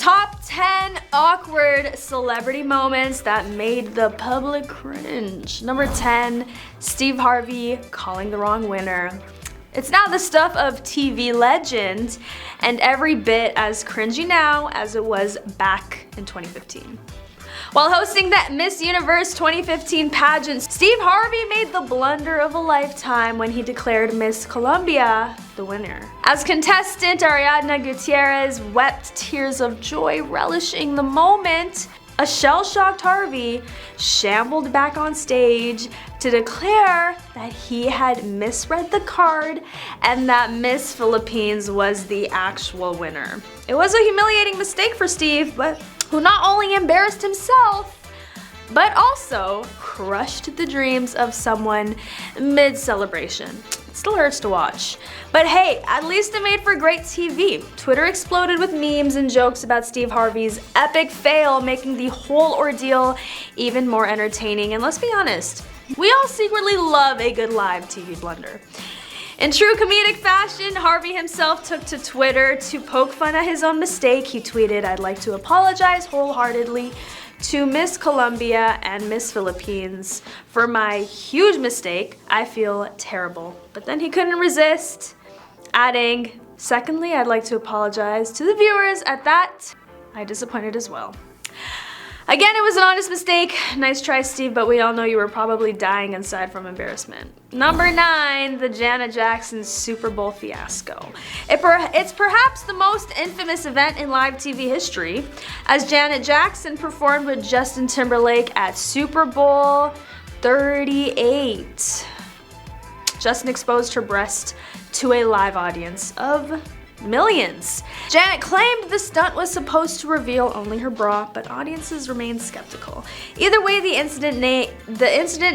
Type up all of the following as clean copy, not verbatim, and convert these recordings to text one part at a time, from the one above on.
Top 10 awkward celebrity moments that made the public cringe. Number 10, Steve Harvey calling the wrong winner. It's now the stuff of TV legend and every bit as cringy now as it was back in 2015. While hosting that Miss Universe 2015 pageant, Steve Harvey made the blunder of a lifetime when he declared Miss Colombia the winner. As contestant Ariadna Gutierrez wept tears of joy, relishing the moment, a shell-shocked Harvey shambled back on stage to declare that he had misread the card and that Miss Philippines was the actual winner. It was a humiliating mistake for Steve, but who not only embarrassed himself, but also crushed the dreams of someone mid-celebration. It still hurts to watch. But hey, at least it made for great TV. Twitter exploded with memes and jokes about Steve Harvey's epic fail, making the whole ordeal even more entertaining. And let's be honest, we all secretly love a good live TV blunder. In true comedic fashion, Harvey himself took to Twitter to poke fun at his own mistake. He tweeted, "I'd like to apologize wholeheartedly to Miss Colombia and Miss Philippines for my huge mistake. I feel terrible." But then he couldn't resist, adding, "Secondly, I'd like to apologize to the viewers. At that, I disappointed as well." Again, it was an honest mistake. Nice try, Steve, but we all know you were probably dying inside from embarrassment. Number 9, the Janet Jackson Super Bowl fiasco. It's perhaps the most infamous event in live TV history, as Janet Jackson performed with Justin Timberlake at Super Bowl 38. Justin exposed her breast to a live audience of millions. Janet claimed the stunt was supposed to reveal only her bra, but audiences remained skeptical. Either way, the incident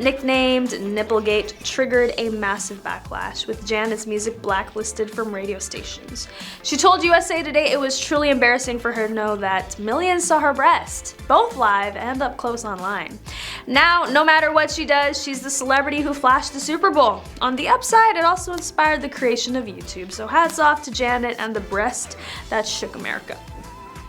nicknamed Nipplegate triggered a massive backlash, with Janet's music blacklisted from radio stations. She told USA Today it was truly embarrassing for her to know that millions saw her breast, both live and up close online. Now, no matter what she does, she's the celebrity who flashed the Super Bowl. On the upside, it also inspired the creation of YouTube, so hats off to Janet and the breast that shook America.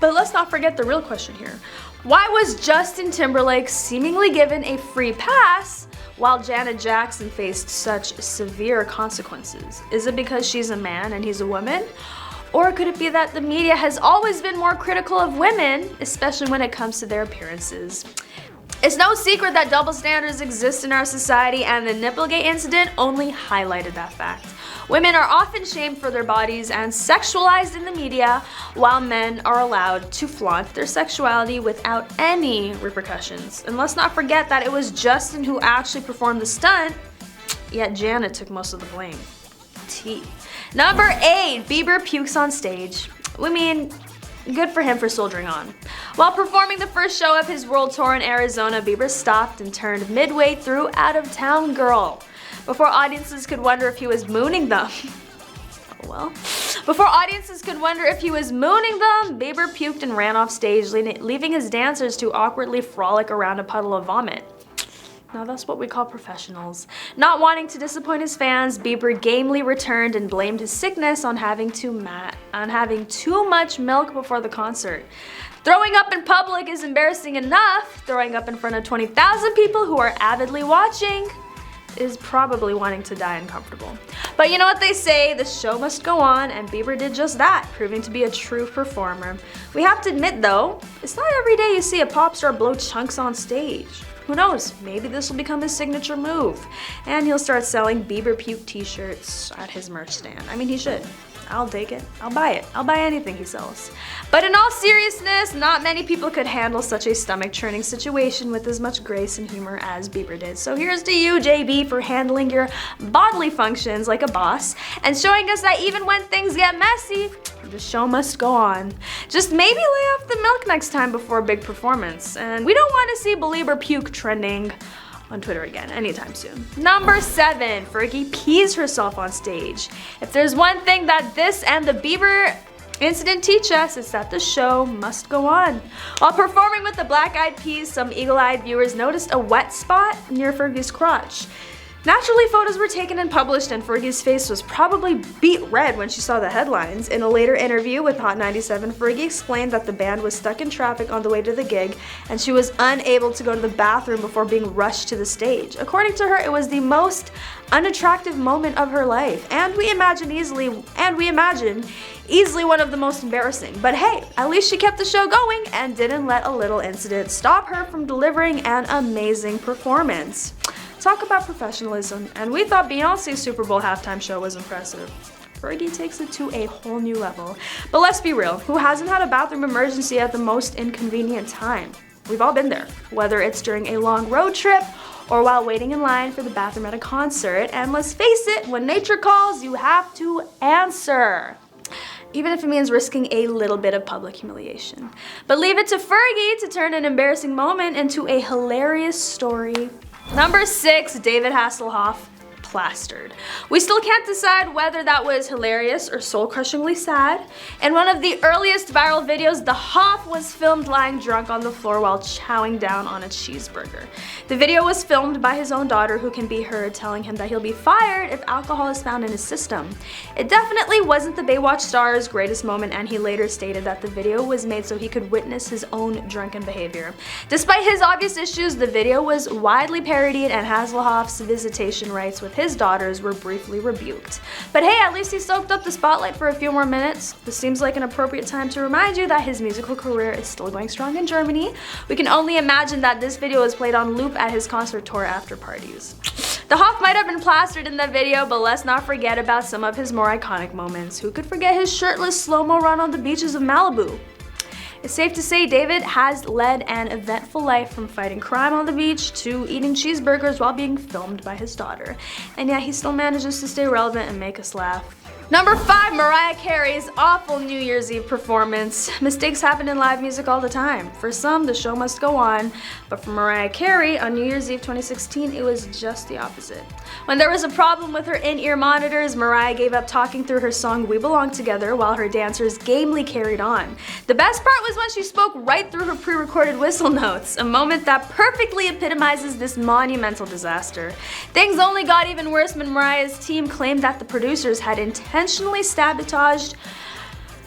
But let's not forget the real question here. Why was Justin Timberlake seemingly given a free pass while Janet Jackson faced such severe consequences? Is it because she's a man and he's a woman? Or could it be that the media has always been more critical of women, especially when it comes to their appearances? It's no secret that double standards exist in our society, and the Nipplegate incident only highlighted that fact. Women are often shamed for their bodies and sexualized in the media, while men are allowed to flaunt their sexuality without any repercussions. And let's not forget that it was Justin who actually performed the stunt, yet Janet took most of the blame. T. Number 8, Bieber pukes on stage. We mean, good for him for soldiering on. While performing the first show of his world tour in Arizona, Bieber stopped and turned midway through Out of Town Girl. Before audiences could wonder if he was mooning them. Before audiences could wonder if he was mooning them, Bieber puked and ran off stage, leaving his dancers to awkwardly frolic around a puddle of vomit. Now that's what we call professionals. Not wanting to disappoint his fans, Bieber gamely returned and blamed his sickness on having too much milk before the concert. Throwing up in public is embarrassing enough. Throwing up in front of 20,000 people who are avidly watching is probably wanting to die uncomfortable. But you know what they say, the show must go on, and Bieber did just that, proving to be a true performer. We have to admit though, it's not every day you see a pop star blow chunks on stage. Who knows, maybe this will become his signature move, and he'll start selling Bieber puke t-shirts at his merch stand. I mean, he should. I'll take it. I'll buy it. I'll buy anything he sells. But in all seriousness, not many people could handle such a stomach-churning situation with as much grace and humor as Bieber did. So here's to you, JB, for handling your bodily functions like a boss and showing us that even when things get messy, the show must go on. Just maybe lay off the milk next time before a big performance. And we don't want to see Belieber puke trending on Twitter again anytime soon. Number 7, Fergie pees herself on stage. If there's one thing that this and the Bieber incident teach us, it's that the show must go on. While performing with the Black Eyed Peas, some eagle-eyed viewers noticed a wet spot near Fergie's crotch. Naturally, photos were taken and published, and Fergie's face was probably beet red when she saw the headlines. In a later interview with Hot 97, Fergie explained that the band was stuck in traffic on the way to the gig, and she was unable to go to the bathroom before being rushed to the stage. According to her, it was the most unattractive moment of her life, and we imagine easily one of the most embarrassing. But hey, at least she kept the show going and didn't let a little incident stop her from delivering an amazing performance. Talk about professionalism, and we thought Beyonce's Super Bowl halftime show was impressive. Fergie takes it to a whole new level. But let's be real, who hasn't had a bathroom emergency at the most inconvenient time? We've all been there, whether it's during a long road trip or while waiting in line for the bathroom at a concert. And let's face it, when nature calls, you have to answer, even if it means risking a little bit of public humiliation. But leave it to Fergie to turn an embarrassing moment into a hilarious story. Number 6, David Hasselhoff, plastered. We still can't decide whether that was hilarious or soul-crushingly sad. In one of the earliest viral videos, the Hoff was filmed lying drunk on the floor while chowing down on a cheeseburger. The video was filmed by his own daughter, who can be heard telling him that he'll be fired if alcohol is found in his system. It definitely wasn't the Baywatch star's greatest moment, and he later stated that the video was made so he could witness his own drunken behavior. Despite his obvious issues, the video was widely parodied, and Hasselhoff's visitation rights with his daughters were briefly rebuked. But hey, at least he soaked up the spotlight for a few more minutes. This seems like an appropriate time to remind you that his musical career is still going strong in Germany. We can only imagine that this video was played on loop at his concert tour after parties. The Hoff might have been plastered in that video, but let's not forget about some of his more iconic moments. Who could forget his shirtless slow-mo run on the beaches of Malibu? It's safe to say David has led an eventful life, from fighting crime on the beach to eating cheeseburgers while being filmed by his daughter. And yet he still manages to stay relevant and make us laugh. Number 5, Mariah Carey's awful New Year's Eve performance. Mistakes happen in live music all the time. For some, the show must go on, but for Mariah Carey, on New Year's Eve 2016, it was just the opposite. When there was a problem with her in-ear monitors, Mariah gave up talking through her song We Belong Together while her dancers gamely carried on. The best part was when she spoke right through her pre-recorded whistle notes, a moment that perfectly epitomizes this monumental disaster. Things only got even worse when Mariah's team claimed that the producers had intentionally sabotaged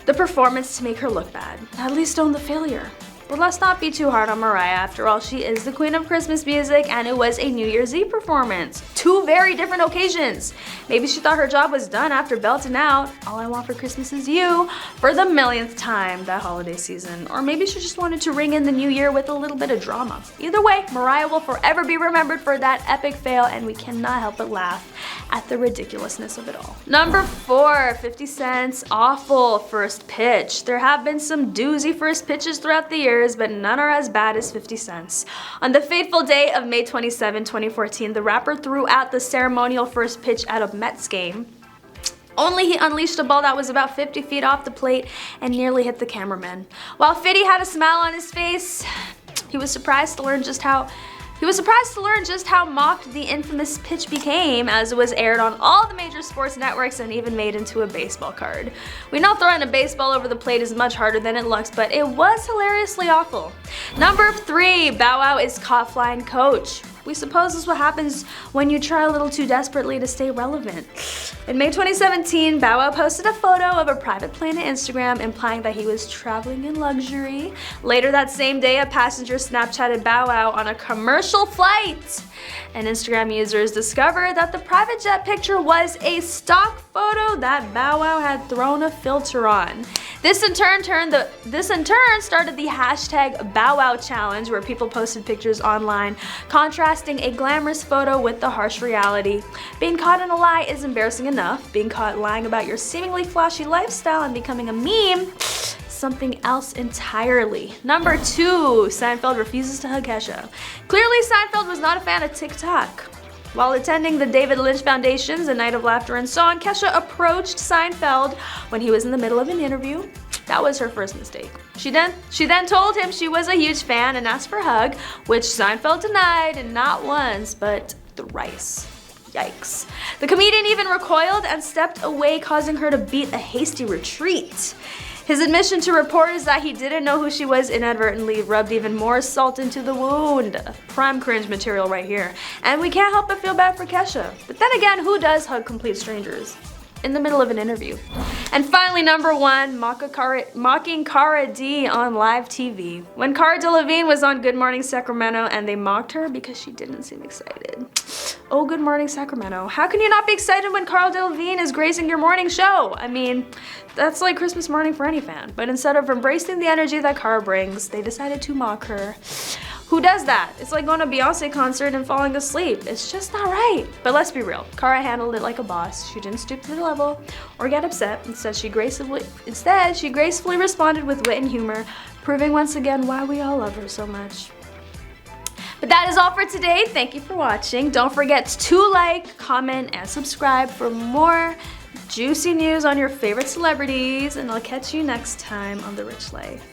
the performance to make her look bad. At least own the failure. But let's not be too hard on Mariah. After all, she is the queen of Christmas music, and it was a New Year's Eve performance. 2 very different occasions. Maybe she thought her job was done after belting out All I Want for Christmas Is You for the millionth time that holiday season. Or maybe she just wanted to ring in the new year with a little bit of drama. Either way, Mariah will forever be remembered for that epic fail, and we cannot help but laugh at the ridiculousness of it all. Number 4, 50 Cent's awful first pitch. There have been some doozy first pitches throughout the years, but none are as bad as 50 Cent's. On the fateful day of May 27, 2014, the rapper threw out the ceremonial first pitch at a Mets game. Only he unleashed a ball that was about 50 feet off the plate and nearly hit the cameraman. While 50 had a smile on his face, he was surprised to learn just how mocked the infamous pitch became, as it was aired on all the major sports networks and even made into a baseball card. We know throwing a baseball over the plate is much harder than it looks, but it was hilariously awful. Number 3, Bow Wow is caught flying coach. We suppose this is what happens when you try a little too desperately to stay relevant. In May 2017, Bow Wow posted a photo of a private plane to Instagram, implying that he was traveling in luxury. Later that same day, a passenger Snapchatted Bow Wow on a commercial flight, and Instagram users discovered that the private jet picture was a stock photo that Bow Wow had thrown a filter on. This in turn started the hashtag Bow Wow challenge, where people posted pictures online contrasting a glamorous photo with the harsh reality. Being caught in a lie is embarrassing enough. Being caught lying about your seemingly flashy lifestyle and becoming a meme, something else entirely. Number 2, Seinfeld refuses to hug Kesha. Clearly, Seinfeld was not a fan of TikTok. While attending the David Lynch Foundation's A Night of Laughter and Song, Kesha approached Seinfeld when he was in the middle of an interview. That was her first mistake. She then told him she was a huge fan and asked for a hug, which Seinfeld denied, and not once, but thrice. Yikes. The comedian even recoiled and stepped away, causing her to beat a hasty retreat. His admission to reporters that he didn't know who she was inadvertently rubbed even more salt into the wound. Prime cringe material right here. And we can't help but feel bad for Kesha. But then again, who does hug complete strangers in the middle of an interview? And finally, number 1, mocking Cara D on live TV. When Cara Delevinge was on Good Morning Sacramento and they mocked her because she didn't seem excited. Oh, Good Morning Sacramento. How can you not be excited when Cara Delevinge is gracing your morning show? I mean, that's like Christmas morning for any fan. But instead of embracing the energy that Cara brings, they decided to mock her. Who does that? It's like going to a Beyonce concert and falling asleep. It's just not right. But let's be real. Cara handled it like a boss. She didn't stoop to the level or get upset. Instead, she gracefully responded with wit and humor, proving once again why we all love her so much. But that is all for today. Thank you for watching. Don't forget to like, comment, and subscribe for more juicy news on your favorite celebrities. And I'll catch you next time on The Rich Life.